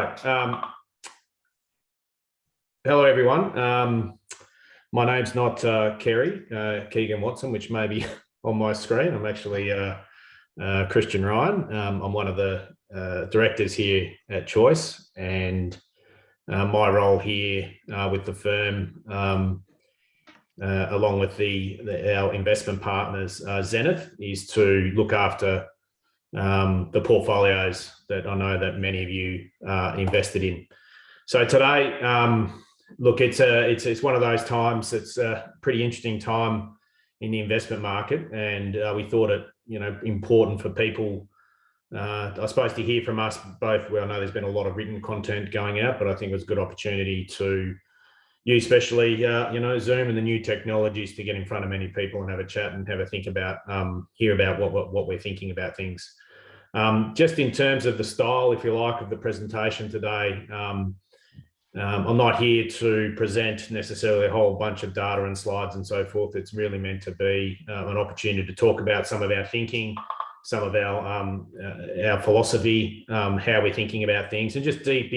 right. Hello, everyone. My name's not Kerry Keegan Watson, which may be on my screen. I'm actually Christian Ryan. I'm one of the directors here at Choice, and my role here with the firm, along with our investment partners, Zenith, is to look after the portfolios that I know that many of you are invested in. So today, look, it's one of those times. It's a pretty interesting time in the investment market, and we thought it important for people, I suppose, to hear from us both. Well, I know there's been a lot of written content going out, but I think it was a good opportunity to use, especially Zoom and the new technologies, to get in front of many people and have a chat and have a think about, hear about what we're thinking about things. Just in terms of the style, if you like, of the presentation today, I'm not here to present necessarily a whole bunch of data and slides and so forth. It's really meant to be an opportunity to talk about some of our thinking, some of our philosophy, how we're thinking about things, and just dig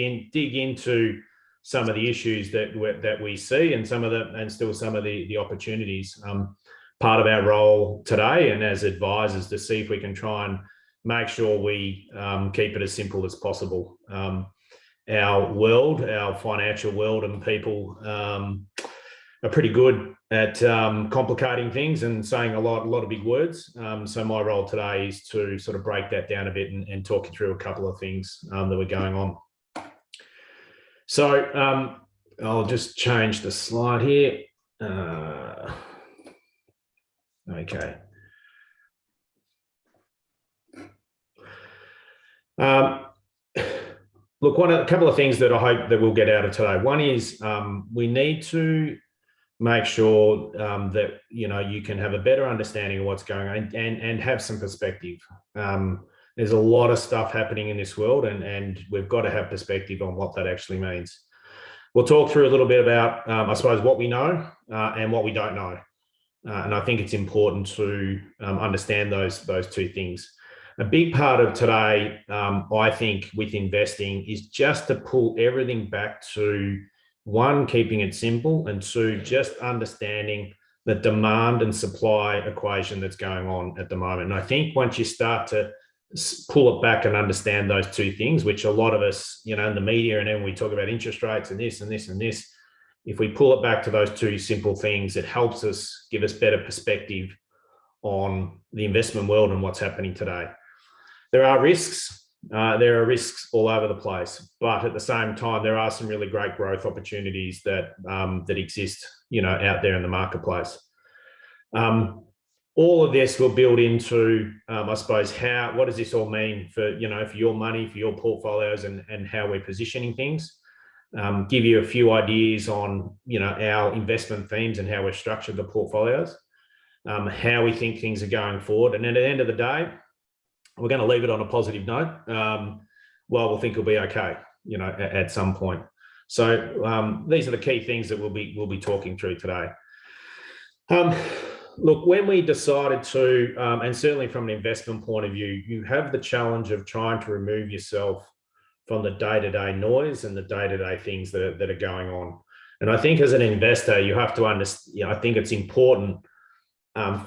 into some of the issues that we see, and some of the opportunities. Part of our role today, and as advisors, to see if we can try and make sure we keep it as simple as possible. Our world, our financial world, and people are pretty good at complicating things and saying a lot of big words. So my role today is to sort of break that down a bit and talk you through a couple of things that were going on. So I'll just change the slide here. Okay. Look, a couple of things that I hope that we'll get out of today. One is we need to make sure that you can have a better understanding of what's going on and have some perspective. There's a lot of stuff happening in this world, and we've got to have perspective on what that actually means. We'll talk through a little bit about, I suppose, what we know and what we don't know. And I think it's important to understand those two things. A big part of today, I think, with investing is just to pull everything back to, one, keeping it simple, and two, just understanding the demand and supply equation that's going on at the moment. And I think once you start to pull it back and understand those two things, which a lot of us, in the media, and then we talk about interest rates and this and this and this, if we pull it back to those two simple things, it helps us, give us better perspective on the investment world and what's happening today. There are risks. There are risks all over the place, but at the same time, there are some really great growth opportunities that exist, out there in the marketplace. All of this will build into, I suppose, what does this all mean for for your money, for your portfolios, and how we're positioning things. Give you a few ideas on our investment themes and how we've structured the portfolios, how we think things are going forward, and then at the end of the day, we're going to leave it on a positive note. We'll think it'll be okay, at some point. So these are the key things that we'll be talking through today. Look, when we decided to, and certainly from an investment point of view, you have the challenge of trying to remove yourself from the day-to-day noise and the day-to-day things that are going on. And I think as an investor, you have to understand. I think it's important,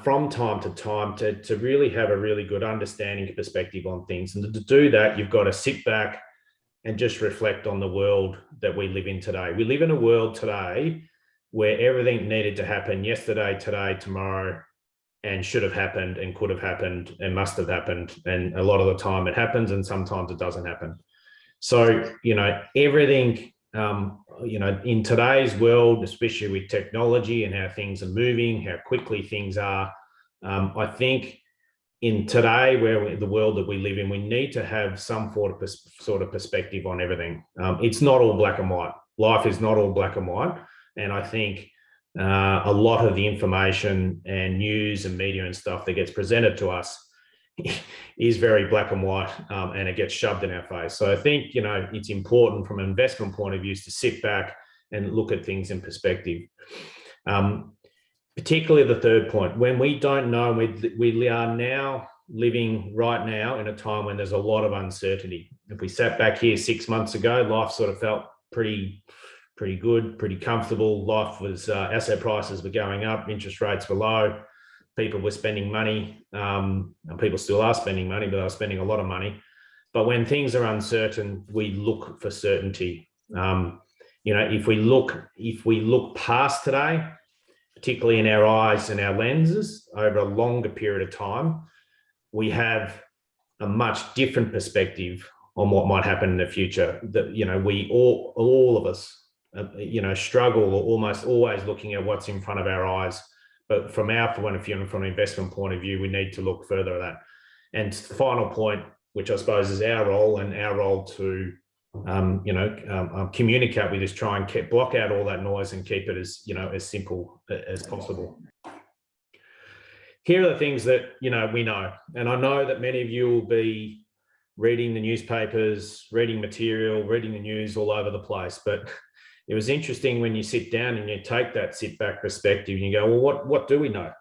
from time to time, to really have a really good understanding and perspective on things. And to do that, you've got to sit back and just reflect on the world that we live in today. We live in a world today where everything needed to happen yesterday, today, tomorrow, and should have happened and could have happened and must have happened. And a lot of the time it happens, and sometimes it doesn't happen. So, everything, in today's world, especially with technology and how things are moving, how quickly things are, I think in today, the world that we live in, we need to have some sort of perspective on everything. It's not all black and white. Life is not all black and white. And I think a lot of the information and news and media and stuff that gets presented to us is very black and white, and it gets shoved in our face. So I think, it's important from an investment point of view to sit back and look at things in perspective. Particularly the third point, when we don't know, we are now living right now in a time when there's a lot of uncertainty. If we sat back here 6 months ago, life sort of felt pretty good, pretty comfortable. Life was, asset prices were going up, interest rates were low, people were spending money, and people still are spending money, but they're spending a lot of money. But when things are uncertain, we look for certainty. If we look past today, particularly in our eyes and our lenses over a longer period of time, we have a much different perspective on what might happen in the future. That, we all of us, struggle or almost always looking at what's in front of our eyes. But from our point of view and from an investment point of view, we need to look further at that. And the final point, which I suppose is our role to communicate with, is try and block out all that noise and keep it as simple as possible. Here are the things that we know, and I know that many of you will be reading the newspapers, reading material, reading the news all over the place. But it was interesting when you sit down and you take that sit back perspective and you go, well, what do we know?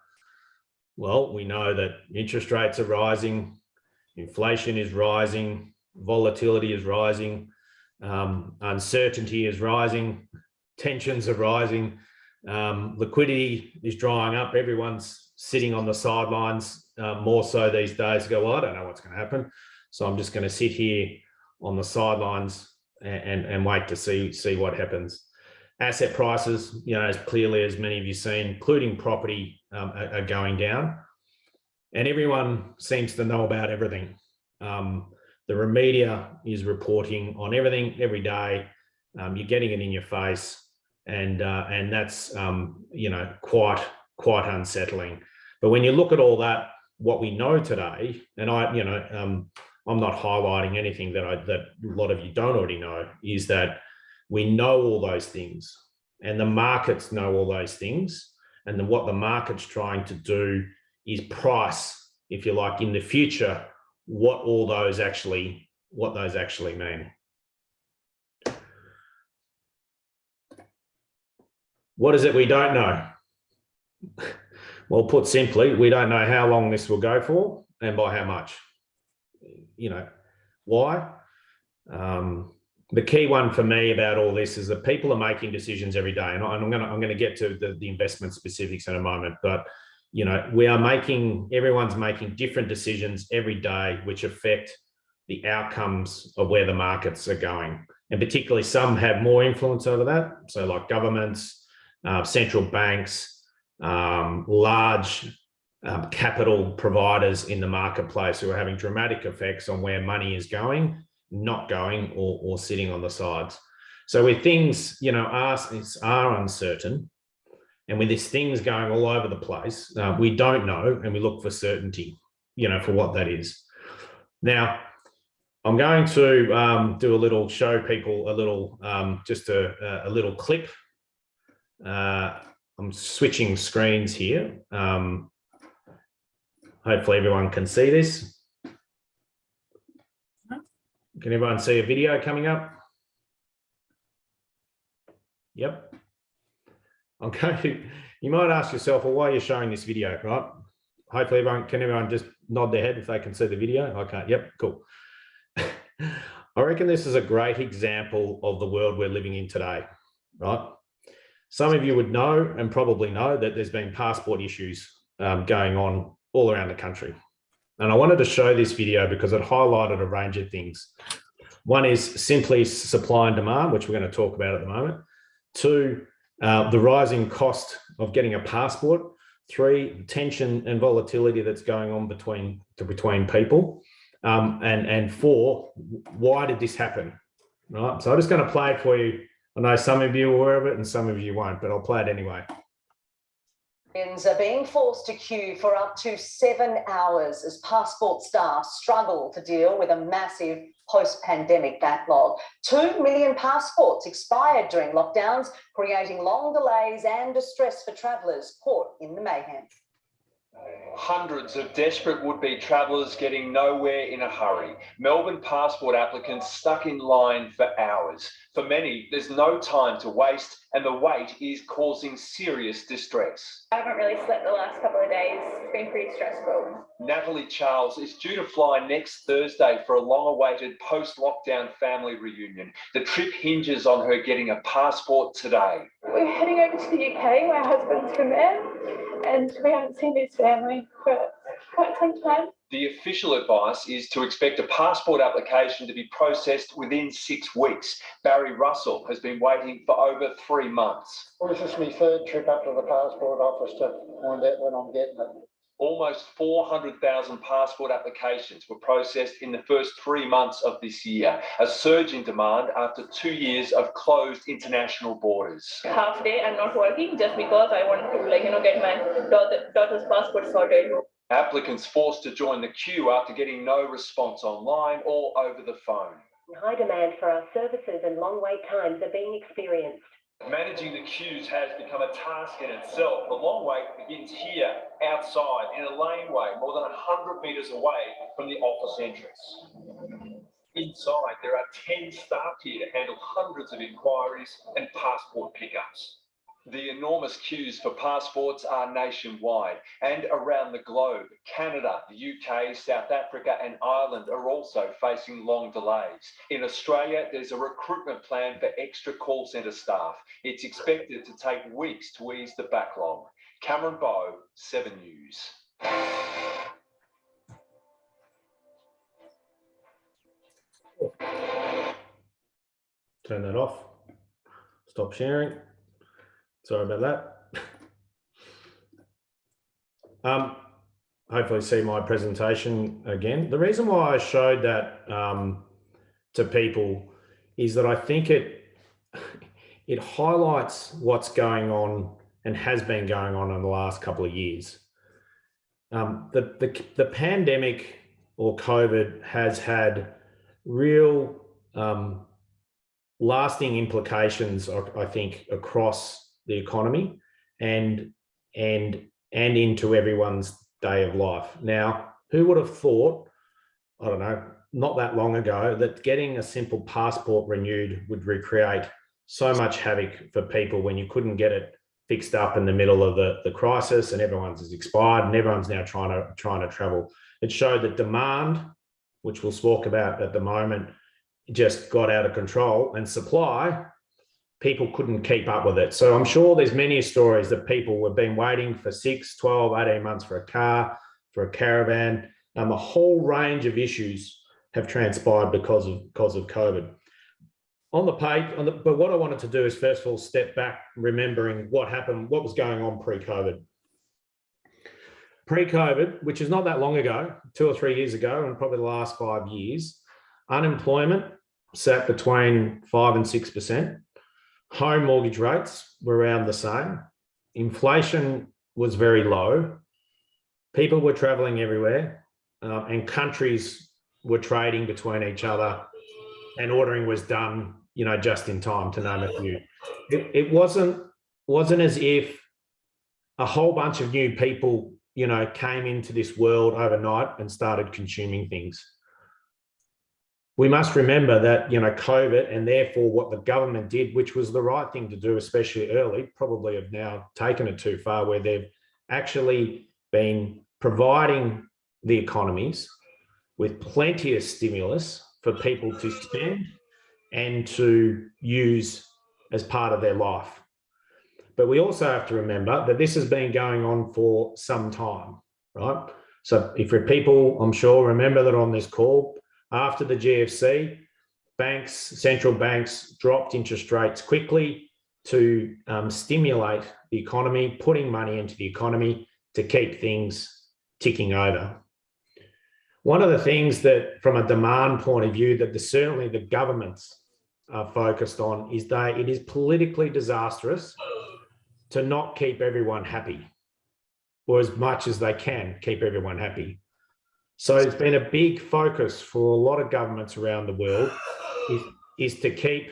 Well, we know that interest rates are rising, inflation is rising, volatility is rising, uncertainty is rising, tensions are rising, liquidity is drying up. Everyone's sitting on the sidelines more so these days. Go, well, I don't know what's going to happen, so I'm just going to sit here on the sidelines and wait to see what happens. Asset prices, as clearly as many of you seen, including property, are going down, and everyone seems to know about everything. The media is reporting on everything every day. You're getting it in your face, and that's quite unsettling. But when you look at all that, what we know today, and I'm not highlighting anything that a lot of you don't already know, is that we know all those things, and the markets know all those things, and then what the market's trying to do is price, if you like, in the future, what those actually mean. What is it we don't know? Well, put simply, we don't know how long this will go for and by how much. Why? The key one for me about all this is that people are making decisions every day, and I'm going to get to the investment specifics in a moment. But everyone's making different decisions every day, which affect the outcomes of where the markets are going, and particularly some have more influence over that. So, like governments, central banks, large capital providers in the marketplace who are having dramatic effects on where money is going, not going, or sitting on the sides. So with things, are uncertain, and with these things going all over the place, we don't know, and we look for certainty, for what that is. Now, I'm going to show people a little clip. I'm switching screens here. Hopefully everyone can see this. Can everyone see a video coming up? Yep. Okay. You might ask yourself, well, why are you showing this video, right? Hopefully everyone just nod their head if they can see the video? Okay, yep, cool. I reckon this is a great example of the world we're living in today, right? Some of you would know and probably know that there's been passport issues going on all around the country. And I wanted to show this video because it highlighted a range of things. One is simply supply and demand, which we're going to talk about at the moment. Two, the rising cost of getting a passport. Three, tension and volatility that's going on between people. And four, why did this happen? Right. So I'm just going to play it for you. I know some of you are aware of it and some of you won't, but I'll play it anyway. Are being forced to queue for up to 7 hours as passport staff struggle to deal with a massive post-pandemic backlog. 2 million passports expired during lockdowns, creating long delays and distress for travellers caught in the mayhem. Hundreds of desperate would-be travellers getting nowhere in a hurry. Melbourne passport applicants stuck in line for hours. For many, there's no time to waste, and the wait is causing serious distress. I haven't really slept the last couple of days. It's been pretty stressful. Natalie Charles is due to fly next Thursday for a long-awaited post-lockdown family reunion. The trip hinges on her getting a passport today. We're heading over to the UK. My husband's from there, and we haven't seen his family for quite some time. The official advice is to expect a passport application to be processed within 6 weeks. Barry Russell has been waiting for over 3 months. Well, this is my third trip up to the passport office to find out when I'm getting it. Almost 400,000 passport applications were processed in the first 3 months of this year, a surge in demand after 2 years of closed international borders. Half day I'm not working just because I want to get my daughter's passport sorted. Applicants forced to join the queue after getting no response online or over the phone. High demand for our services and long wait times are being experienced. Managing the queues has become a task in itself. The long wait begins here, outside, in a laneway, more than 100 metres away from the office entrance. Inside, there are 10 staff here to handle hundreds of inquiries and passport pickups. The enormous queues for passports are nationwide and around the globe. Canada, the UK, South Africa and Ireland are also facing long delays. In Australia, there's a recruitment plan for extra call centre staff. It's expected to take weeks to ease the backlog. Cameron Bowe, 7 News. Turn that off. Stop sharing. Sorry about that. Hopefully see my presentation again. The reason why I showed that to people is that I think it highlights what's going on and has been going on in the last couple of years. The pandemic or COVID has had real lasting implications, I think, across the economy and into everyone's day of life. Now, who would have thought, I don't know, not that long ago, that getting a simple passport renewed would recreate so much havoc for people when you couldn't get it fixed up in the middle of the crisis and everyone's is expired and everyone's now trying to travel. It showed that demand, which we'll talk about at the moment, just got out of control, and supply, people couldn't keep up with it. So I'm sure there's many stories that people have been waiting for 6, 12, 18 months for a car, for a caravan. A whole range of issues have transpired because of COVID. On the page, but what I wanted to do is first of all step back, remembering what happened, what was going on pre-COVID. Pre-COVID, which is not that long ago, 2 or 3 years ago, and probably the last 5 years, unemployment sat between 5 and 6%. Home mortgage rates were around the same. Inflation was very low. People were traveling everywhere, and countries were trading between each other, and ordering was done, just in time, to name a few. It wasn't as if a whole bunch of new people, came into this world overnight and started consuming things. We must remember that, COVID, and therefore what the government did, which was the right thing to do, especially early, probably have now taken it too far, where they've actually been providing the economies with plenty of stimulus for people to spend and to use as part of their life. But we also have to remember that this has been going on for some time, right? So if people, I'm sure, remember that on this call, after the GFC, central banks dropped interest rates quickly to stimulate the economy, putting money into the economy to keep things ticking over. One of the things that, from a demand point of view, that certainly the governments are focused on is that it is politically disastrous to not keep everyone happy, or as much as they can keep everyone happy. So it's been a big focus for a lot of governments around the world is to keep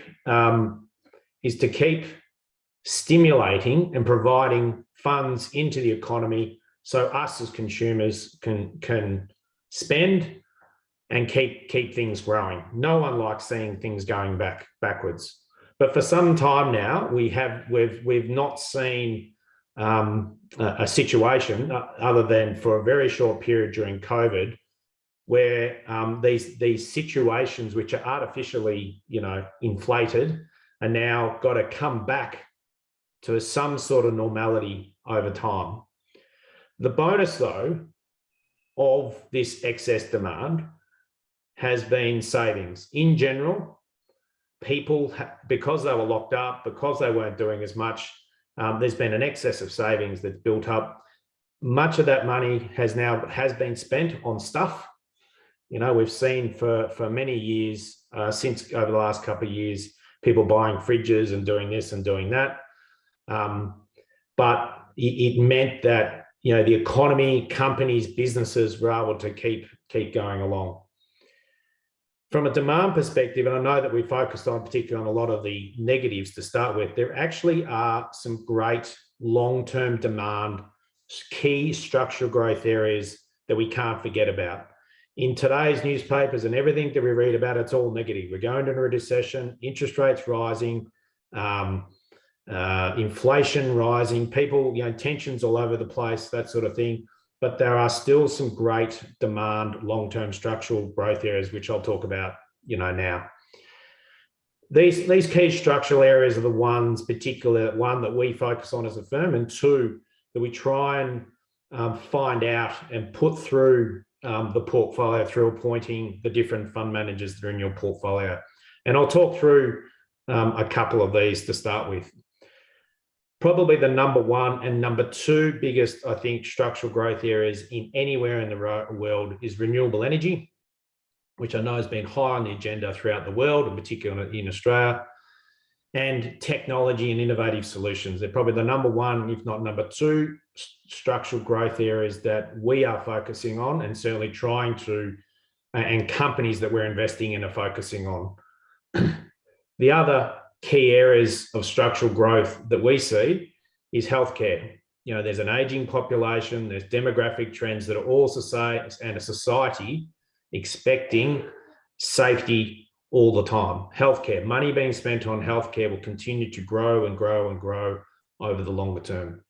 stimulating and providing funds into the economy so us as consumers can spend and keep things growing. No one likes seeing things going backwards. But for some time now, we've not seen a situation other than for a very short period during COVID, where these situations which are artificially, inflated, are now got to come back to some sort of normality over time. The bonus, though, of this excess demand has been savings. In general, people, because they were locked up, because they weren't doing as much, there's been an excess of savings that's built up. Much of that money has been spent on stuff. We've seen for many years, since over the last couple of years, people buying fridges and doing this and doing that. But it meant that, the economy, companies, businesses were able to keep going along. From a demand perspective, and I know that we focused on particularly on a lot of the negatives to start with, there actually are some great long-term demand, key structural growth areas that we can't forget about. In today's newspapers and everything that we read about, it's all negative. We're going into a recession, interest rates rising, inflation rising, people, tensions all over the place, that sort of thing. But there are still some great demand, long-term structural growth areas, which I'll talk about, now. These key structural areas are the ones, particularly one that we focus on as a firm, and two that we try and find out and put through the portfolio through appointing the different fund managers that are in your portfolio. And I'll talk through a couple of these to start with. Probably the number one and number two biggest, I think, structural growth areas in anywhere in the world is renewable energy, which I know has been high on the agenda throughout the world, and particularly in Australia, and technology and innovative solutions. They're probably the number one, if not number two, structural growth areas that we are focusing on, and certainly trying to, and companies that we're investing in are focusing on. The other key areas of structural growth that we see is healthcare. There's an aging population, there's demographic trends that are also and a society expecting safety all the time. Healthcare, money being spent on healthcare will continue to grow and grow and grow over the longer term.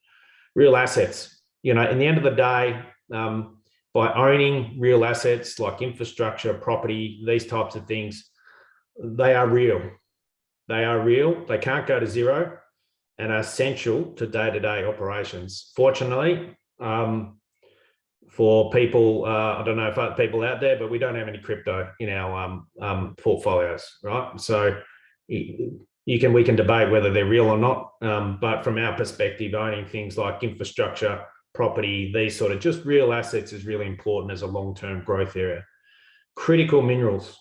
Real assets, in the end of the day, by owning real assets like infrastructure, property, these types of things, they are real. They are real. They can't go to zero and are essential to day-to-day operations. Fortunately, for people, I don't know if other people out there, but we don't have any crypto in our portfolios, right? So we can debate whether they're real or not, but from our perspective, owning things like infrastructure, property, these sort of just real assets is really important as a long-term growth area. Critical minerals,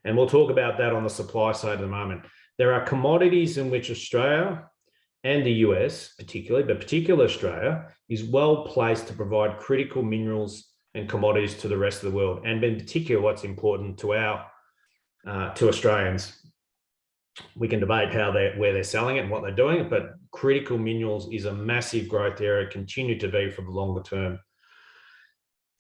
and we'll talk about that on the supply side in a moment. There are commodities in which Australia and the US particularly, but particularly Australia, is well placed to provide critical minerals and commodities to the rest of the world. And in particular, what's important to Australians. We can debate where they're selling it and what they're doing, but critical minerals is a massive growth area, continue to be for the longer term.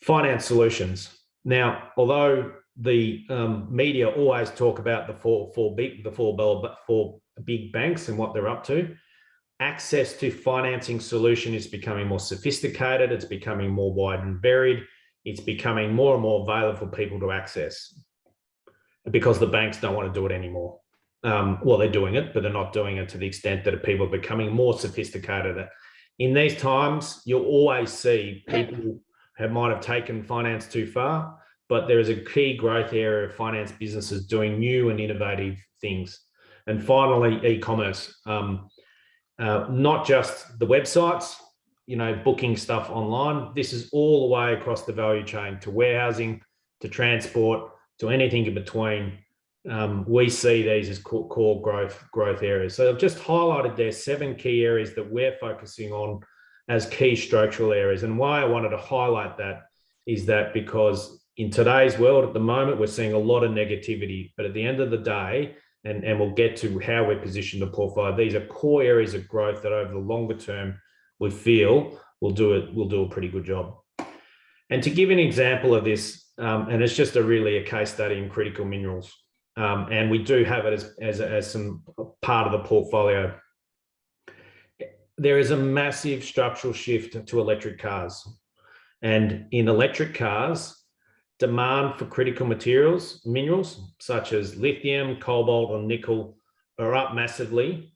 Finance solutions. Now, although the media always talk about the four big banks and what they're up to, access to financing solution is becoming more sophisticated. It's becoming more wide and varied. It's becoming more and more available for people to access because the banks don't want to do it anymore. Well, they're doing it, but they're not doing it to the extent that people are becoming more sophisticated. In these times, you'll always see people might have taken finance too far, but there is a key growth area of finance businesses doing new and innovative things. And finally, e-commerce, not just the websites, booking stuff online. This is all the way across the value chain to warehousing, to transport, to anything in between. We see these as core growth areas. So I've just highlighted there 7 key areas that we're focusing on as key structural areas. And why I wanted to highlight that is that because in today's world at the moment, we're seeing a lot of negativity, but at the end of the day, and we'll get to how we're positioned the portfolio, these are core areas of growth that over the longer term, we feel will do a pretty good job. And to give an example of this, and it's just a case study in critical minerals, and we do have it as some part of the portfolio. there is a massive structural shift to electric cars. And in electric cars, demand for critical minerals such as lithium, cobalt, or nickel are up massively.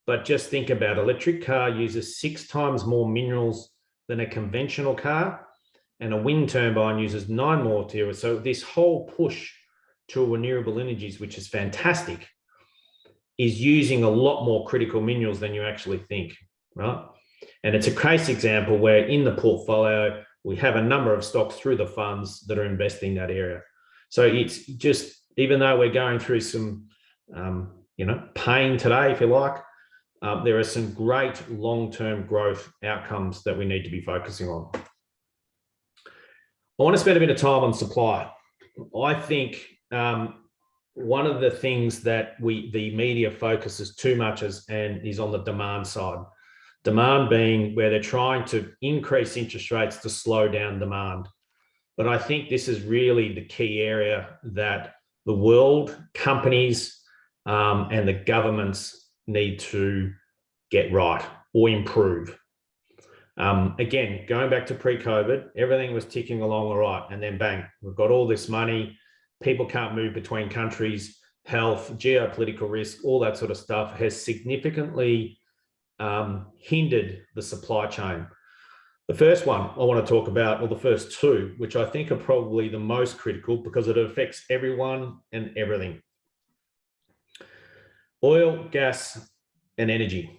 But just think about it, electric car uses 6 times more minerals than a conventional car, and a wind turbine uses 9 more materials. So this whole push to renewable energies, which is fantastic, is using a lot more critical minerals than you actually think, right? And it's a case example where in the portfolio, we have a number of stocks through the funds that are investing in that area. So it's just, even though we're going through some, pain today, if you like, there are some great long-term growth outcomes that we need to be focusing on. I want to spend a bit of time on supply. I think one of the things that the media focuses too much is on the demand side. Demand being where they're trying to increase interest rates to slow down demand. But I think this is really the key area that the world, companies, and the governments need to get right or improve. Again, going back to pre-COVID, everything was ticking along all right. And then bang, we've got all this money. People can't move between countries, health, geopolitical risk, all that sort of stuff has significantly hindered the supply chain. The first one I want to talk about, or the first two, which I think are probably the most critical because it affects everyone and everything. Oil, gas, and energy.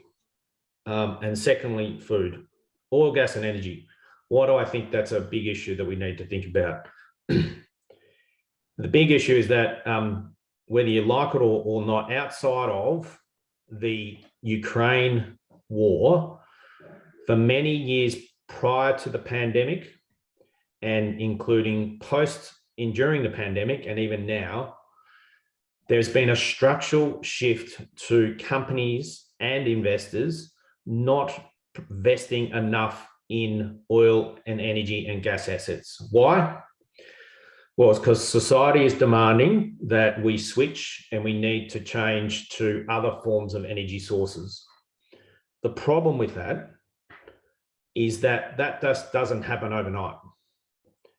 And secondly, food. Oil, gas, and energy. Why do I think that's a big issue that we need to think about? The big issue is that whether you like it or not, outside of the Ukraine war, for many years prior to the pandemic, and including during the pandemic and even now, there's been a structural shift to companies and investors not investing enough in oil and energy and gas assets. Why? Well, it's because society is demanding that we switch and we need to change to other forms of energy sources. The problem with that is that just doesn't happen overnight.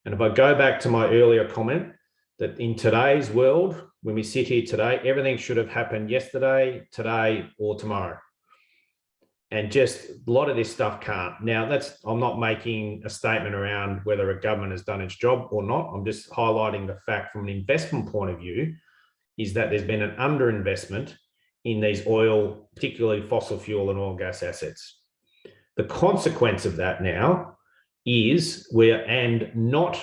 And if I go back to my earlier comment, that in today's world, when we sit here today, everything should have happened yesterday, today, or tomorrow. And just a lot of this stuff can't. Now, I'm not making a statement around whether a government has done its job or not. I'm just highlighting the fact from an investment point of view is that there's been an underinvestment in these oil, particularly fossil fuel and oil gas assets. The consequence of that now is we're not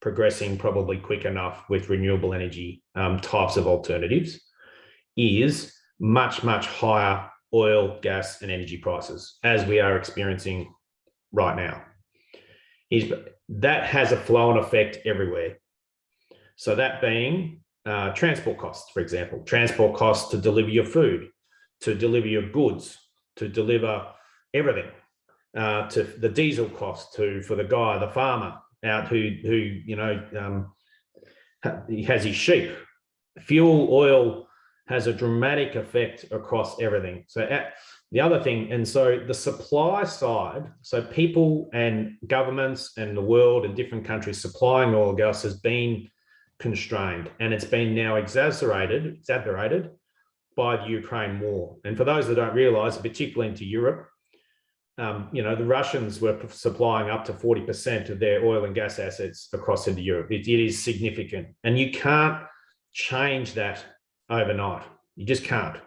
progressing probably quick enough with renewable energy types of alternatives, is much, much higher oil, gas, and energy prices, as we are experiencing right now. That has a flow-on effect everywhere. So that being transport costs, for example, transport costs to deliver your food, to deliver your goods, to deliver everything, to the diesel cost for the guy, the farmer out who he has his sheep. Fuel, oil has a dramatic effect across everything. So the other thing, and so the supply side, so people and governments and the world and different countries supplying oil and gas has been constrained, and it's been now exaggerated by the Ukraine war. And for those that don't realize, particularly into Europe, the Russians were supplying up to 40% of their oil and gas assets across into Europe. It is significant, and you can't change that overnight. You just can't.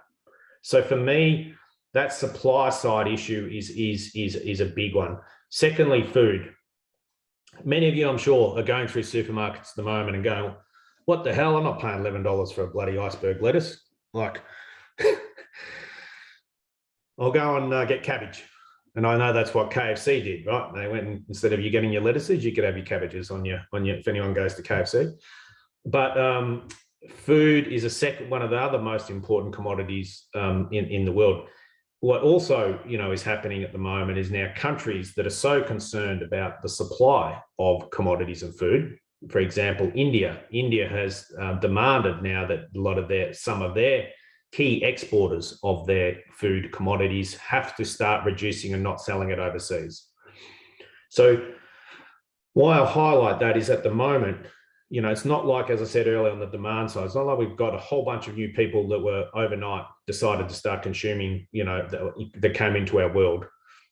So for me, that supply side issue is a big one. Secondly, food. Many of you, I'm sure, are going through supermarkets at the moment and going, what the hell? I'm not paying $11 for a bloody iceberg lettuce. Like, I'll go and get cabbage. And I know that's what KFC did, right? They went and, instead of you getting your lettuces, you could have your cabbages on your if anyone goes to KFC. But food is one of the other most important commodities in the world. What also, is happening at the moment is now countries that are so concerned about the supply of commodities and food. For example, India has demanded now that some of their key exporters of their food commodities have to start reducing and not selling it overseas. So why I highlight that is at the moment, it's not like, as I said earlier, on the demand side, it's not like we've got a whole bunch of new people that were overnight decided to start consuming, that came into our world.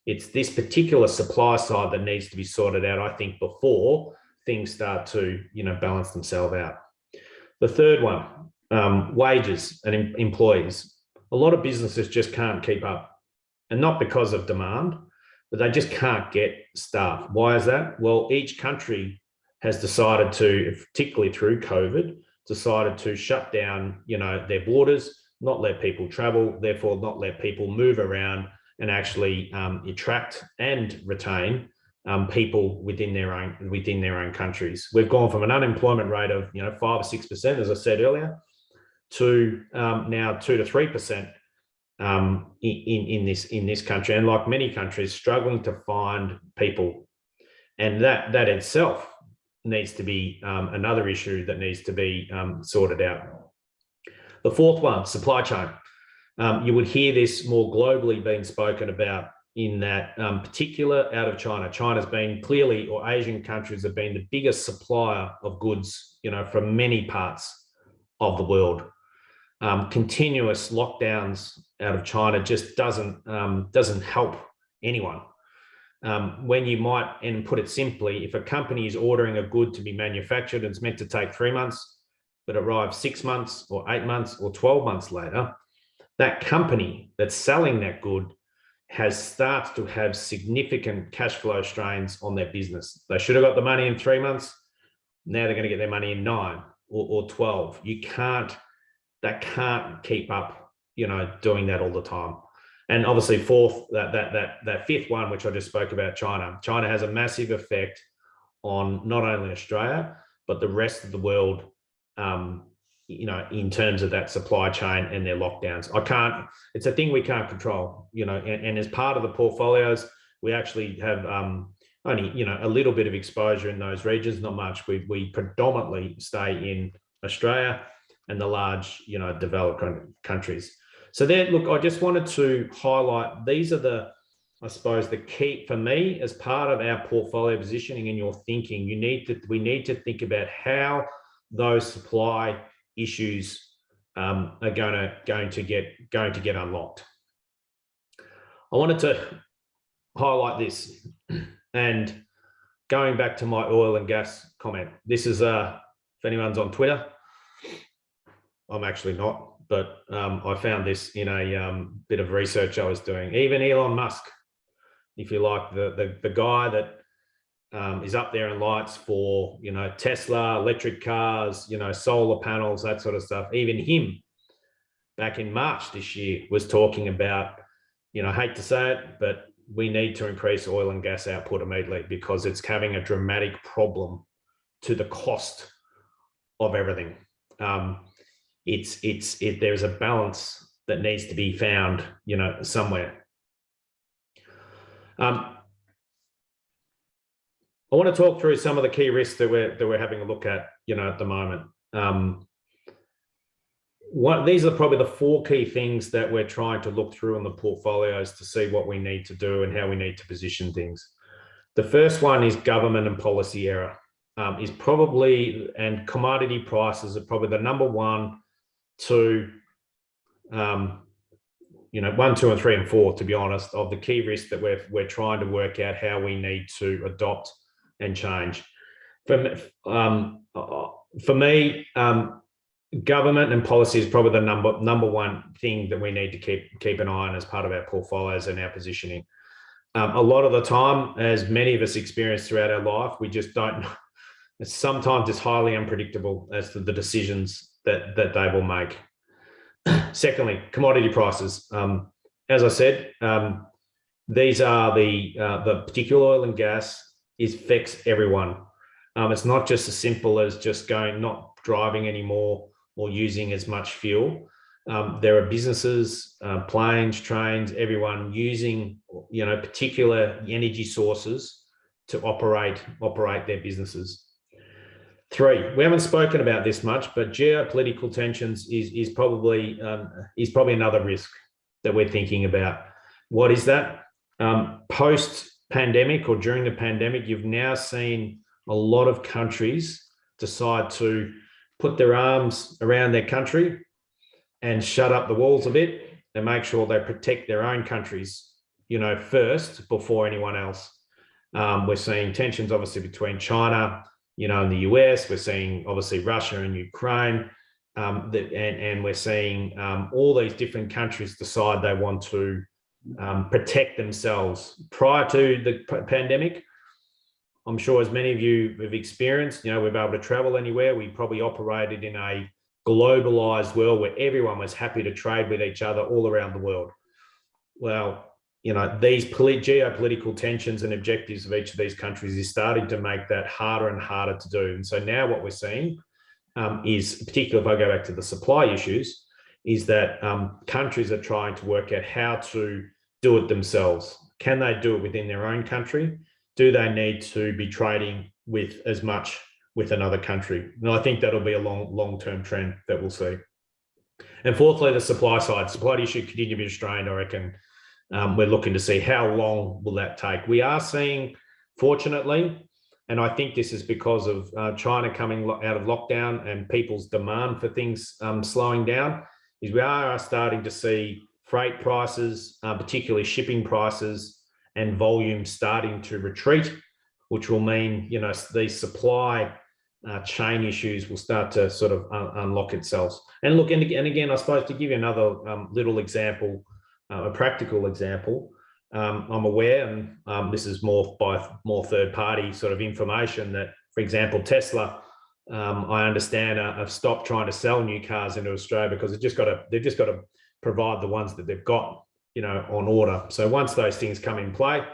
It's this particular supply side that needs to be sorted out, I think, before things start to, balance themselves out. The third one, wages and employees. A lot of businesses just can't keep up, and not because of demand, but they just can't get staff. Why is that? Well, each country has decided to, particularly through COVID, decided to shut down, their borders, not let people travel, therefore not let people move around and actually attract and retain people within their own countries. We've gone from an unemployment rate of 5 or 6%, as I said earlier, to now 2 to 3% in this country, and like many countries, struggling to find people, and that itself needs to be another issue that needs to be sorted out. The fourth one, supply chain. You would hear this more globally being spoken about, in that particular out of China. China's been clearly, or Asian countries have been, the biggest supplier of goods, from many parts of the world. Continuous lockdowns out of China just doesn't help anyone. When you might, and put it simply, if a company is ordering a good to be manufactured and it's meant to take 3 months, but arrives 6 months or 8 months or 12 months later, that company that's selling that good starts to have significant cash flow strains on their business. They should have got the money in 3 months. Now they're going to get their money in 9 or 12. That can't keep up, doing that all the time. And obviously, fourth, that fifth one, which I just spoke about, China. China has a massive effect on not only Australia, but the rest of the world, in terms of that supply chain and their lockdowns. It's a thing we can't control, and as part of the portfolios, we actually have only, a little bit of exposure in those regions, not much. We predominantly stay in Australia and the large, developed countries. So there, look, I just wanted to highlight, these are I suppose the key for me as part of our portfolio positioning and your thinking. We need to think about how those supply issues are going to get unlocked. I wanted to highlight this, and going back to my oil and gas comment. This is if anyone's on Twitter, I'm actually not, but I found this in a bit of research I was doing. Even Elon Musk, if you like, the guy that is up there in lights for, Tesla, electric cars, solar panels, that sort of stuff. Even him, back in March this year, was talking about, I hate to say it, but we need to increase oil and gas output immediately because it's having a dramatic problem to the cost of everything. There's a balance that needs to be found, somewhere. I want to talk through some of the key risks that we're having a look at, at the moment. These are probably the 4 key things that we're trying to look through in the portfolios to see what we need to do and how we need to position things. The first one is government and policy error. Is probably, and commodity prices are probably the number 1, 2, 1, 2, and 3, and 4, to be honest, of the key risks that we're trying to work out how we need to adopt and change. For me, government and policy is probably the number 1 thing that we need to keep an eye on as part of our portfolios and our positioning. A lot of the time, as many of us experience throughout our life, we just don't know. Sometimes it's highly unpredictable as to the decisions that they will make. Secondly, commodity prices. As I said, these are the particular oil and gas affects everyone. It's not just as simple as just not driving anymore or using as much fuel. There are businesses, planes, trains, everyone using, particular energy sources to operate their businesses. Three, we haven't spoken about this much, but geopolitical tensions is probably another risk that we're thinking about. What is that? Post-pandemic or during the pandemic, you've now seen a lot of countries decide to put their arms around their country and shut up the walls a bit and make sure they protect their own countries, first before anyone else. We're seeing tensions obviously between China, and the US. We're seeing obviously Russia and Ukraine, and we're seeing all these different countries decide they want to protect themselves. Prior to the pandemic, I'm sure as many of you have experienced, we've been able to travel anywhere. We probably operated in a globalized world where everyone was happy to trade with each other all around the world. Well, these geopolitical tensions and objectives of each of these countries is starting to make that harder and harder to do. And so now what we're seeing is, particularly if I go back to the supply issues, is that countries are trying to work out how to do it themselves. Can they do it within their own country? Do they need to be trading with as much with another country? And I think that'll be a long-term trend that we'll see. And fourthly, the supply side. Supply issue continue to be strained, I reckon. We're looking to see how long will that take. We are seeing, fortunately, and I think this is because of China coming out of lockdown and people's demand for things slowing down, is we are starting to see freight prices, particularly shipping prices and volume starting to retreat, which will mean, these supply chain issues will start to sort of unlock itself. And look, and again, I suppose to give you another little example, a practical example, I'm aware, and this is more third-party sort of information, that, for example, Tesla, I understand, have stopped trying to sell new cars into Australia because they've just got to provide the ones that they've got, on order. So once those things come in play,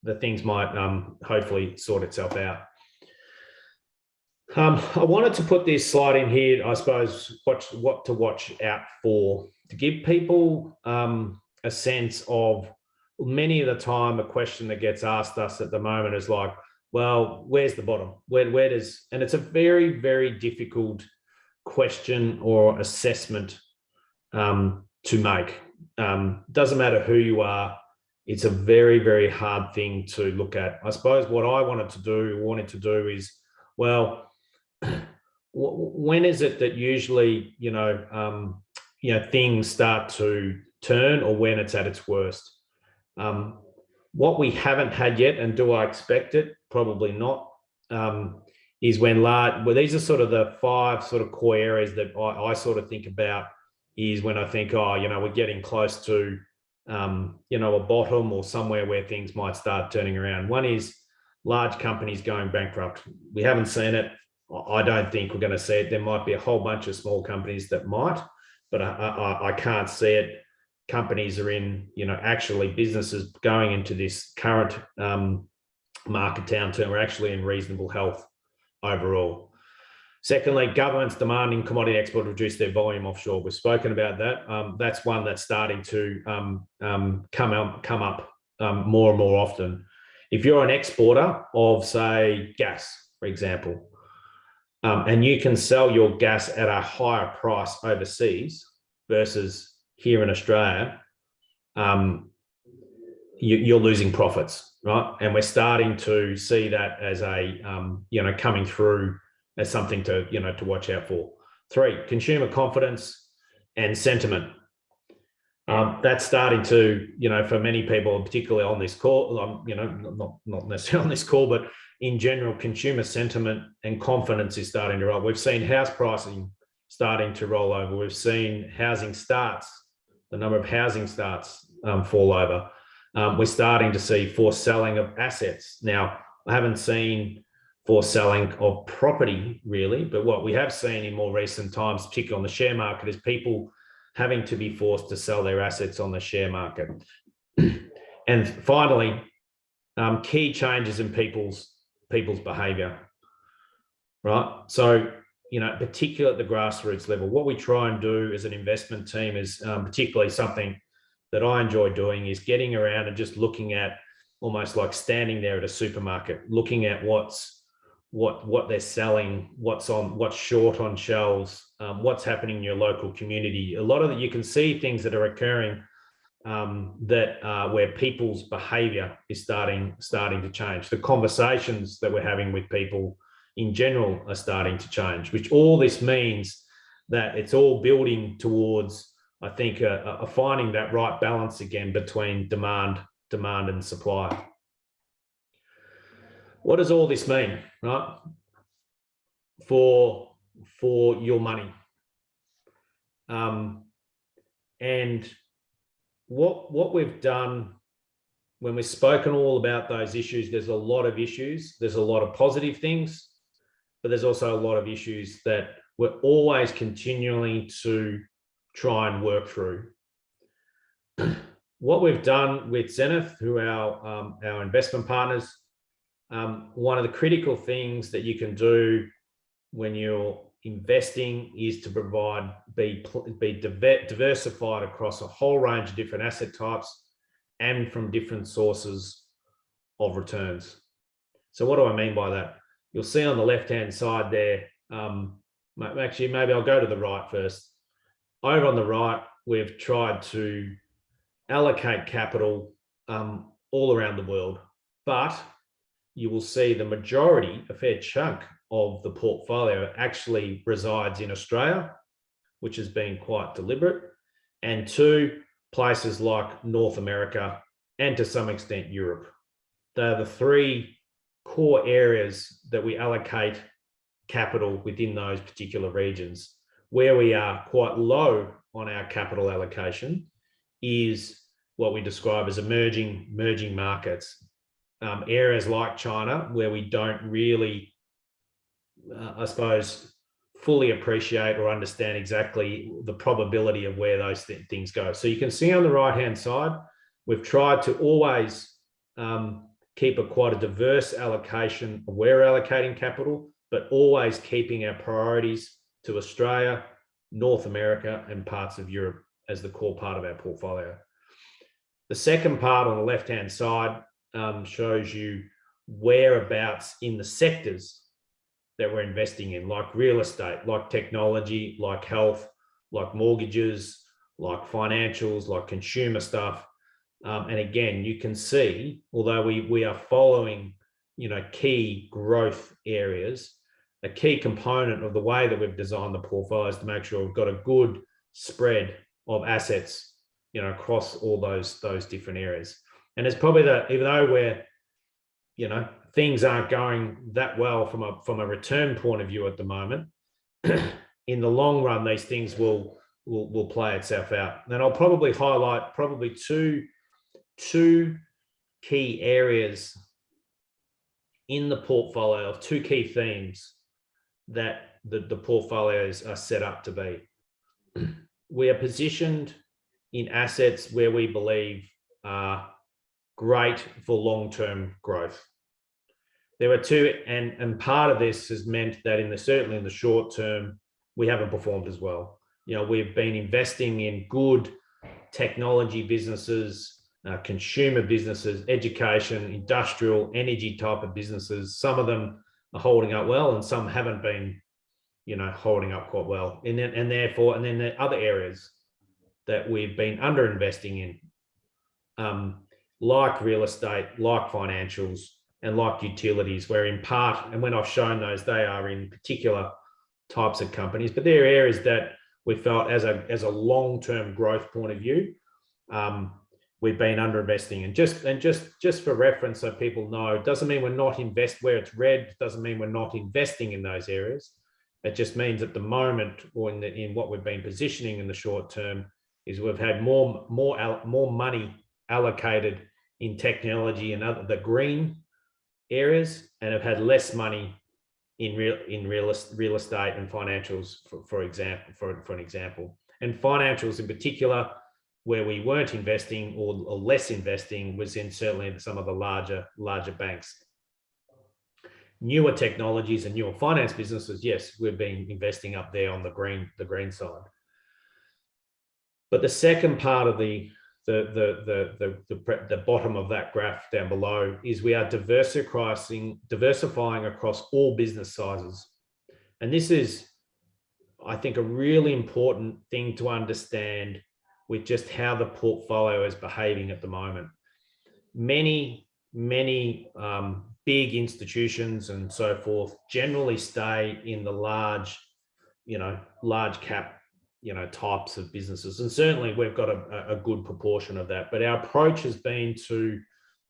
the things might hopefully sort itself out. I wanted to put this slide in here, I suppose, what to watch out for, to give people a sense of, many of the time, a question that gets asked us at the moment is like, well, where's the bottom? Where does, and it's a very, very difficult question or assessment to make. Doesn't matter who you are. It's a very, very hard thing to look at. I suppose what I wanted to do is, well, when is it that usually, things start to turn, or when it's at its worst? What we haven't had yet, and do I expect it? Probably not, is when these are sort of the 5 sort of core areas that I sort of think about, is when I think, we're getting close to, a bottom or somewhere where things might start turning around. One is large companies going bankrupt. We haven't seen it. I don't think we're going to see it. There might be a whole bunch of small companies that might, but I can't see it. Companies are in, actually businesses going into this current market downturn, we're actually in reasonable health overall. Secondly, governments demanding commodity export to reduce their volume offshore. We've spoken about that. That's one that's starting to come up more and more often. If you're an exporter of, say, gas, for example, and you can sell your gas at a higher price overseas versus here in Australia, you're losing profits, right? And we're starting to see that as a, coming through as something to, to watch out for. 3, consumer confidence and sentiment. That's starting to, for many people, particularly on this call, not necessarily on this call, but in general, consumer sentiment and confidence is starting to roll. We've seen house pricing starting to roll over. We've seen housing starts, the number of housing starts fall over. We're starting to see forced selling of assets. Now, I haven't seen forced selling of property really, but what we have seen in more recent times, particularly on the share market, is people having to be forced to sell their assets on the share market. And finally, key changes in people's behavior, right? So, particularly at the grassroots level, what we try and do as an investment team is particularly something that I enjoy doing, is getting around and just looking at, almost like standing there at a supermarket, looking at what's what they're selling, what's short on shelves, what's happening in your local community. A lot of you can see things that are occurring where people's behaviour is starting to change. The conversations that we're having with people in general are starting to change, which all this means that it's all building towards, I think, finding that right balance again between demand and supply. What does all this mean, right? For your money. And what we've done when we've spoken all about those issues, there's a lot of issues. There's a lot of positive things, but there's also a lot of issues that we're always continuing to try and work through. What we've done with Zenith, who are our investment partners, one of the critical things that you can do when you're investing is to be diversified across a whole range of different asset types and from different sources of returns. So what do I mean by that? You'll see on the left-hand side there, actually, maybe I'll go to the right first. Over on the right, we've tried to allocate capital all around the world, but you will see the majority, a fair chunk of the portfolio actually resides in Australia, which has been quite deliberate, and two, places like North America and to some extent Europe. They're the three core areas that we allocate capital within those particular regions. Where we are quite low on our capital allocation is what we describe as emerging markets. Areas like China, where we don't really, I suppose, fully appreciate or understand exactly the probability of where those things go. So you can see on the right-hand side, we've tried to always keep quite a diverse allocation of where we're allocating capital, but always keeping our priorities to Australia, North America, and parts of Europe as the core part of our portfolio. The second part on the left-hand side shows you whereabouts in the sectors that we're investing in, like real estate, like technology, like health, like mortgages, like financials, like consumer stuff. And again, you can see, although we are following, key growth areas, a key component of the way that we've designed the portfolio is to make sure we've got a good spread of assets, across all those different areas. And it's probably even though we're, things aren't going that well from a return point of view at the moment, in the long run, these things will play itself out. And I'll probably highlight two key areas in the portfolio of two key themes that the portfolios are set up to be. We are positioned in assets where we believe are great for long-term growth. There are two, and part of this has meant that certainly in the short term, we haven't performed as well. We've been investing in good technology businesses, consumer businesses, education, industrial, energy type of businesses. Some of them are holding up well, and some haven't been, holding up quite well. And then the other areas that we've been underinvesting in, like real estate, like financials, and like utilities, where in part, and when I've shown those, they are in particular types of companies, but they're areas that we felt as a long-term growth point of view, we've been underinvesting in. Just for reference, so people know, it doesn't mean we're not where it's red, doesn't mean we're not investing in those areas. It just means at the moment, or in what we've been positioning in the short term, is we've had more money allocated in technology and the green areas, and have had less money in real estate and financials, for an example. And financials in particular, where we weren't investing or less investing, was in certainly some of the larger banks. Newer technologies and newer finance businesses, yes, we've been investing up there on the green side. But the second part of the the bottom of that graph down below, is we are diversifying across all business sizes. And this is, I think, a really important thing to understand with just how the portfolio is behaving at the moment. Many big institutions and so forth generally stay in the large cap, types of businesses. And certainly we've got a good proportion of that, but our approach has been to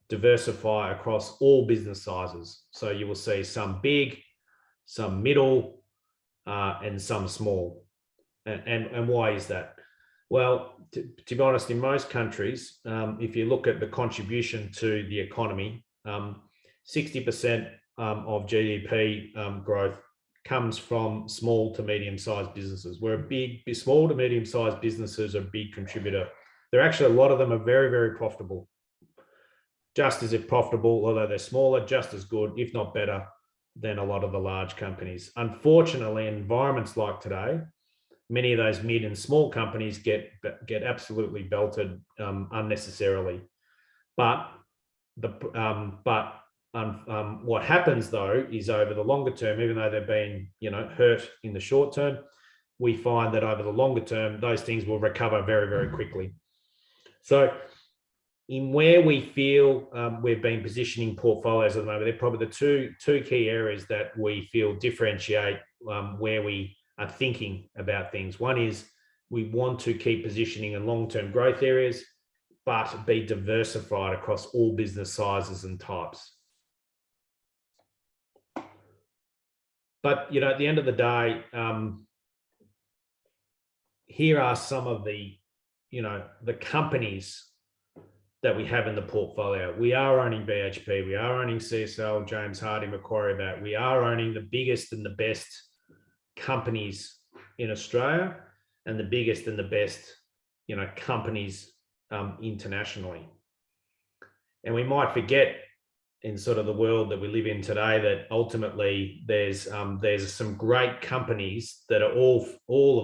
diversify across all business sizes. So you will see some big, some middle, and some small. And why is that? Well, to be honest, in most countries, if you look at the contribution to the economy, 60% of GDP growth comes from small to medium-sized businesses. Where small to medium-sized businesses are a big contributor. They're actually, a lot of them are very, very profitable. Just as profitable, although they're smaller, just as good, if not better, than a lot of the large companies. Unfortunately, in environments like today, many of those mid and small companies get absolutely belted unnecessarily. But what happens though is, over the longer term, even though they've been hurt in the short term, we find that over the longer term, those things will recover very, very quickly. So in where we feel we've been positioning portfolios at the moment, they're probably the two key areas that we feel differentiate where we are thinking about things. One is we want to keep positioning in long-term growth areas, but be diversified across all business sizes and types. But at the end of the day, here are some of the companies that we have in the portfolio. We are owning BHP, we are owning CSL, James Hardie, Macquarie Bank. We are owning the biggest and the best companies in Australia, and the biggest and the best companies internationally. And we might forget, in sort of the world that we live in today, that ultimately there's some great companies that are all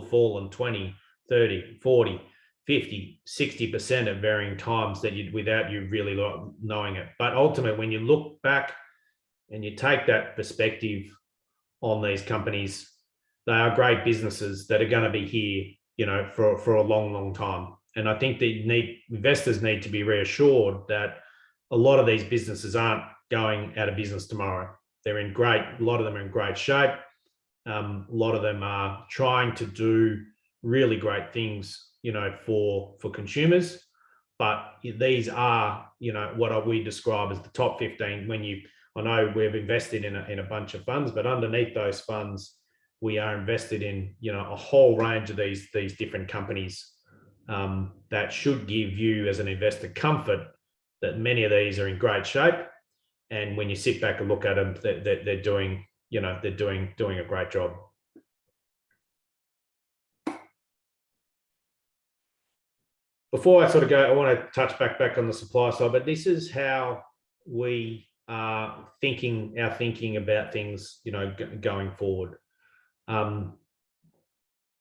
have fallen 20, 30, 40, 50, 60% at varying times, without you really knowing it. But ultimately, when you look back and you take that perspective on these companies, they are great businesses that are going to be here, for a long, long time. And I think investors need to be reassured that a lot of these businesses aren't going out of business tomorrow. A lot of them are in great shape. A lot of them are trying to do really great things, for consumers. But these are, what we describe as the top 15. I know we've invested in a bunch of funds, but underneath those funds, we are invested in, a whole range of these different companies that should give you as an investor comfort that many of these are in great shape. And when you sit back and look at them, they're doing a great job. Before I sort of go, I want to touch back on the supply side, but this is how we are thinking about things, going forward.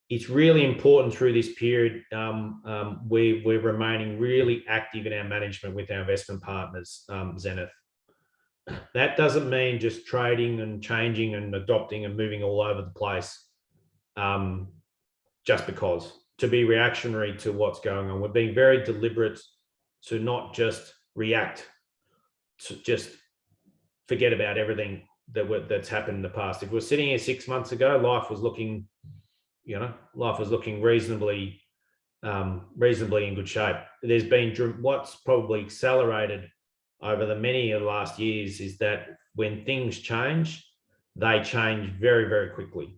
It's really important through this period. We're remaining really active in our management with our investment partners, Zenith. That doesn't mean just trading and changing and adopting and moving all over the place, just because. To be reactionary to what's going on. We're being very deliberate to not just react, to just forget about everything that's happened in the past. If we're sitting here 6 months ago, life was looking reasonably in good shape. There's been, what's probably accelerated over the many of the last years is that when things change, they change very, very quickly.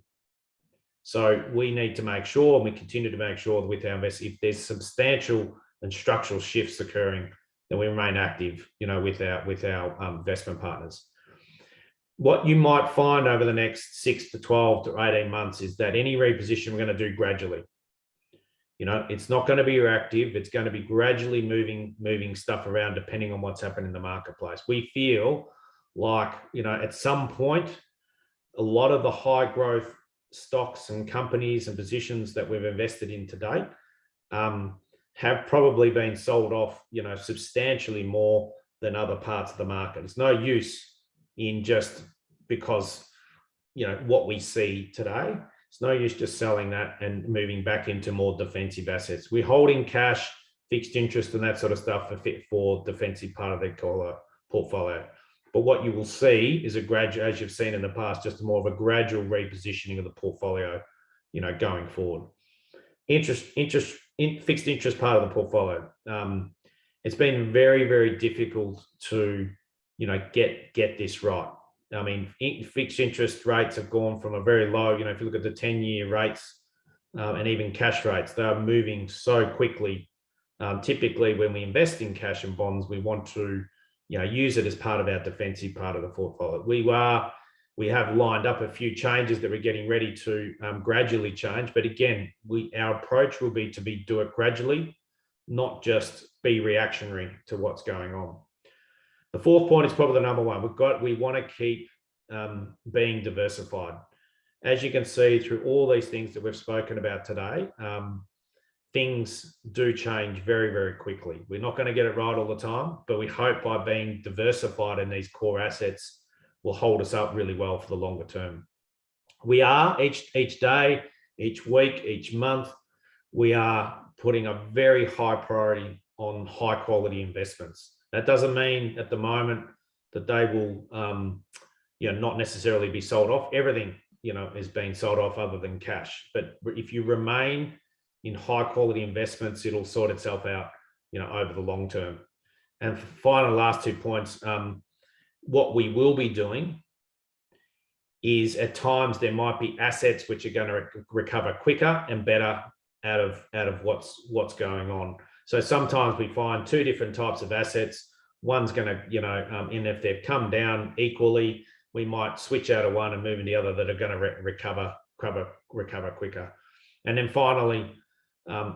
So we need to make sure, and we continue to make sure with our investors, if there's substantial and structural shifts occurring, then we remain active, with our investment partners. What you might find over the next 6 to 12 to 18 months is that any reposition we're going to do gradually. It's not going to be reactive. It's going to be gradually moving stuff around depending on what's happened in the marketplace. We feel like, at some point, a lot of the high growth stocks and companies and positions that we've invested in to date, have probably been sold off, substantially more than other parts of the market. It's no use in just because, what we see today. It's no use just selling that and moving back into more defensive assets. We're holding cash, fixed interest, and that sort of stuff for defensive part of the portfolio. But what you will see is a gradual, as you've seen in the past, just more of a gradual repositioning of the portfolio, going forward. Fixed interest part of the portfolio. It's been very, very difficult to, get this right. I mean, fixed interest rates have gone from a very low, if you look at the 10-year rates and even cash rates, they are moving so quickly. Typically, when we invest in cash and bonds, we want to, use it as part of our defensive part of the portfolio. We have lined up a few changes that we're getting ready to gradually change. But again, our approach will be to do it gradually, not just be reactionary to what's going on. The fourth point is probably the number one. We want to keep being diversified. As you can see through all these things that we've spoken about today, things do change very, very quickly. We're not going to get it right all the time, but we hope by being diversified in these core assets will hold us up really well for the longer term. We are each day, each week, each month, we are putting a very high priority on high quality investments. That doesn't mean at the moment that they will, not necessarily be sold off. Everything, is being sold off other than cash. But if you remain in high quality investments, it'll sort itself out, over the long term. And final last 2 points, what we will be doing is at times there might be assets which are going to recover quicker and better out of what's going on. So sometimes we find two different types of assets. One's going to, and if they've come down equally, we might switch out of one and move into the other that are going to recover quicker. And then finally,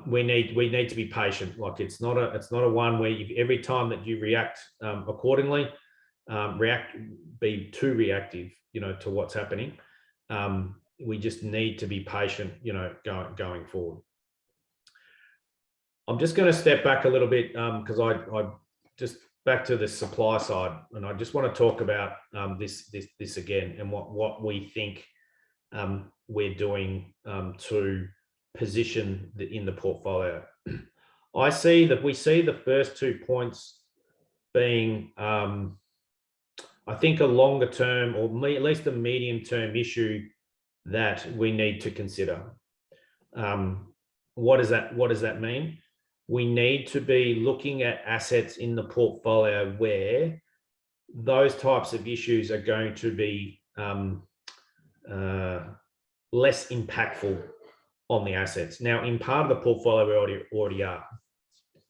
we need to be patient. Like it's not a one where every time that you react accordingly, be too reactive, to what's happening. We just need to be patient, going forward. I'm just going to step back a little bit because I just back to the supply side, and I just want to talk about this again and what we think we're doing to position in the portfolio. We see the first 2 points being, I think, a longer term or at least a medium term issue that we need to consider. What does that mean? We need to be looking at assets in the portfolio where those types of issues are going to be less impactful on the assets. Now, in part of the portfolio, we already are,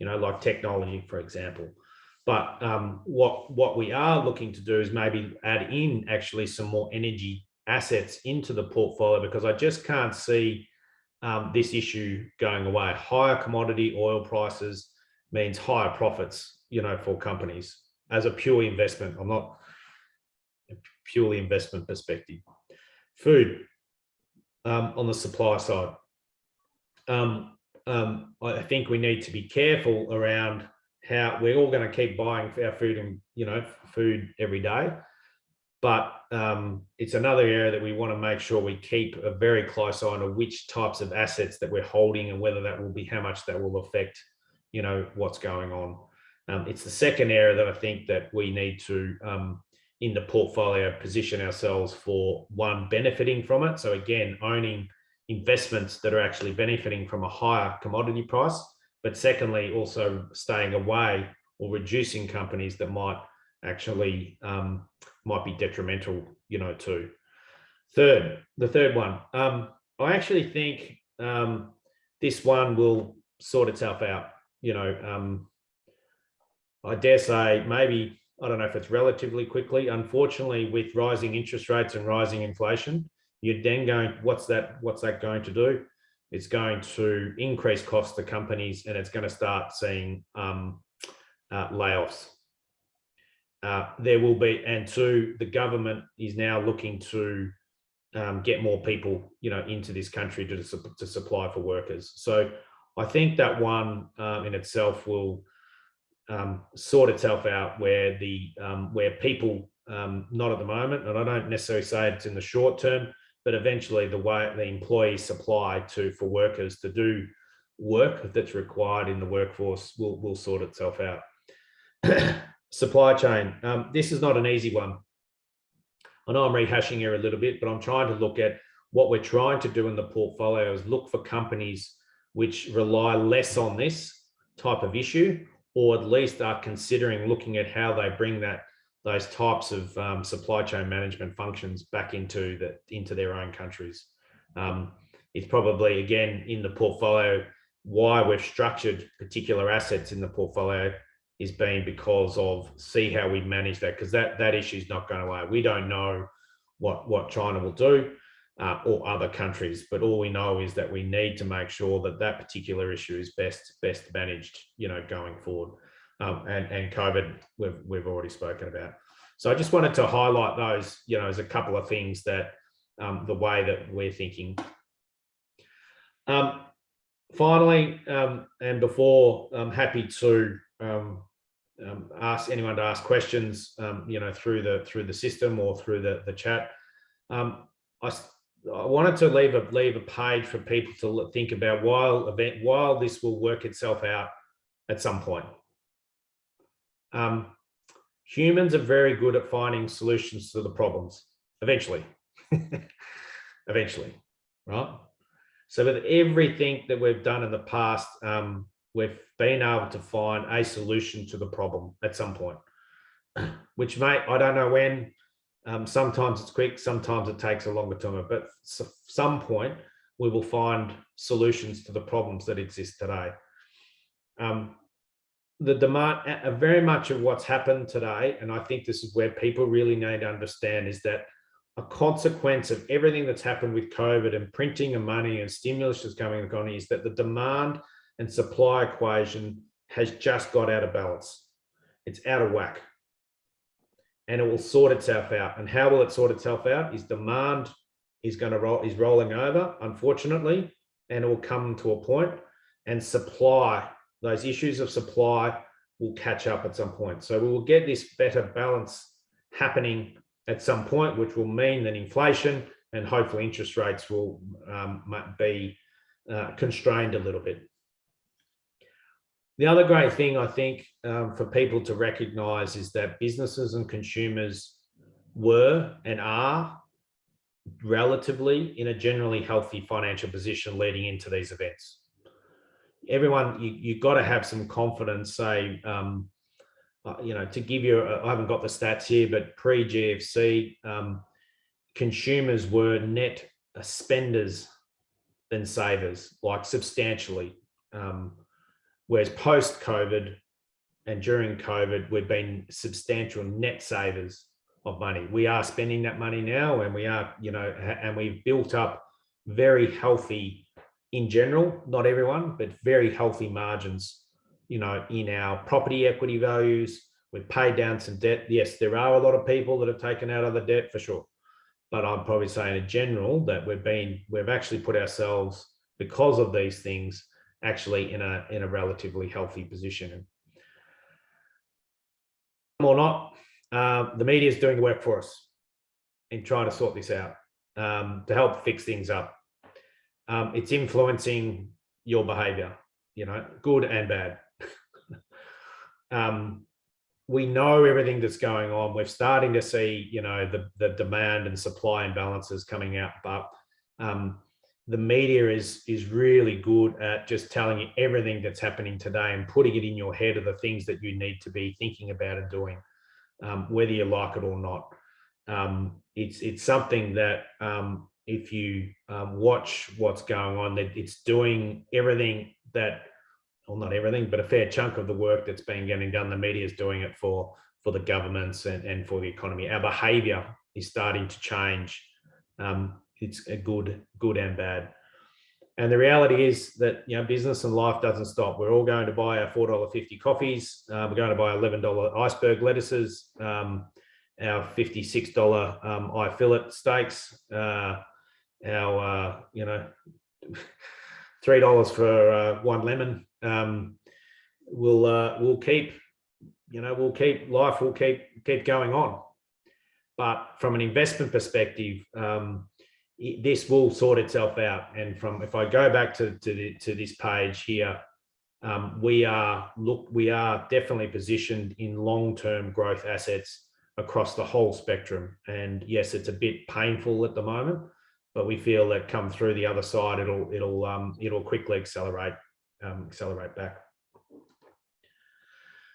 like technology, for example. But what we are looking to do is maybe add in actually some more energy assets into the portfolio, because I just can't see this issue going away. Higher commodity oil prices means higher profits, for companies as a pure investment. I'm not a purely investment perspective. Food, on the supply side. I think we need to be careful around how we're all going to keep buying our food and, food every day. But it's another area that we want to make sure we keep a very close eye on which types of assets that we're holding and whether that will be, how much that will affect, what's going on. It's the second area that I think that we need to, in the portfolio, position ourselves for, one, benefiting from it. So again, owning investments that are actually benefiting from a higher commodity price, but secondly, also staying away or reducing companies that might actually might be detrimental, to. The third one, I actually think this one will sort itself out. I dare say maybe, I don't know if it's relatively quickly. Unfortunately, with rising interest rates and rising inflation, you're then going, what's that going to do? It's going to increase costs to companies, and it's going to start seeing layoffs. There will be, and two, the government is now looking to get more people, into this country to supply for workers. So I think that one in itself will sort itself out where where people, not at the moment, and I don't necessarily say it's in the short term, but eventually the way the employees supply for workers to do work that's required in the workforce will sort itself out. Supply chain. This is not an easy one. I know I'm rehashing here a little bit, but I'm trying to look at what we're trying to do in the portfolio is look for companies which rely less on this type of issue, or at least are considering looking at how they bring those types of supply chain management functions back into their own countries. It's probably, again, in the portfolio, why we've structured particular assets in the portfolio is being because of see how we manage that, because that issue is not going away. We don't know what China will do or other countries, but all we know is that we need to make sure that particular issue is best managed, going forward. And COVID, we've already spoken about. So I just wanted to highlight those, as a couple of things that the way that we're thinking. Finally, and before I'm happy to ask anyone to ask questions, through the system or through the chat. I wanted to leave a page for people to think about while this will work itself out at some point. Humans are very good at finding solutions to the problems eventually. Eventually, right? So with everything that we've done in the past, we've been able to find a solution to the problem at some point, which I don't know when. Sometimes it's quick, sometimes it takes a longer time, but at some point we will find solutions to the problems that exist today. The demand, very much of what's happened today, and I think this is where people really need to understand, is that a consequence of everything that's happened with COVID and printing of money and stimulus that's coming in the economy is that the demand and supply equation has just got out of balance. It's out of whack. And it will sort itself out. And how will it sort itself out? Is demand is rolling over, unfortunately, and it will come to a point, and supply, those issues of supply will catch up at some point. So we will get this better balance happening at some point, which will mean that inflation and hopefully interest rates will be constrained a little bit. The other great thing, I think, for people to recognise is that businesses and consumers were and are relatively in a generally healthy financial position leading into these events. Everyone, you've got to have some confidence, say, to give you, I haven't got the stats here, but pre-GFC, consumers were net spenders than savers, like substantially. Whereas post-COVID and during COVID, we've been substantial net savers of money. We are spending that money now, and we are, and we've built up very healthy, in general, not everyone, but very healthy margins, in our property equity values. We've paid down some debt. Yes, there are a lot of people that have taken out other debt for sure. But I'm probably saying in general that we've actually put ourselves, because of these things, actually in a relatively healthy position. Or not, the media is doing the work for us in trying to sort this out, to help fix things up. It's influencing your behavior, good and bad. We know everything that's going on. We're starting to see, the demand and supply imbalances coming out, but the media is really good at just telling you everything that's happening today and putting it in your head of the things that you need to be thinking about and doing, whether you like it or not. It's something that if you watch what's going on, that it's doing everything that, well, not everything, but a fair chunk of the work that's been getting done. The media is doing it for the governments and for the economy. Our behaviour is starting to change. It's a good and bad. And the reality is that, business and life doesn't stop. We're all going to buy our $4.50 coffees. We're going to buy $11 iceberg lettuces, our $56 eye fillet steaks, our, $3 $3 for one lemon. We'll keep, life will keep going on. But from an investment perspective, this will sort itself out. And if I go back to this page here, we are definitely positioned in long-term growth assets across the whole spectrum. And yes, it's a bit painful at the moment, but we feel that come through the other side, it'll quickly accelerate back.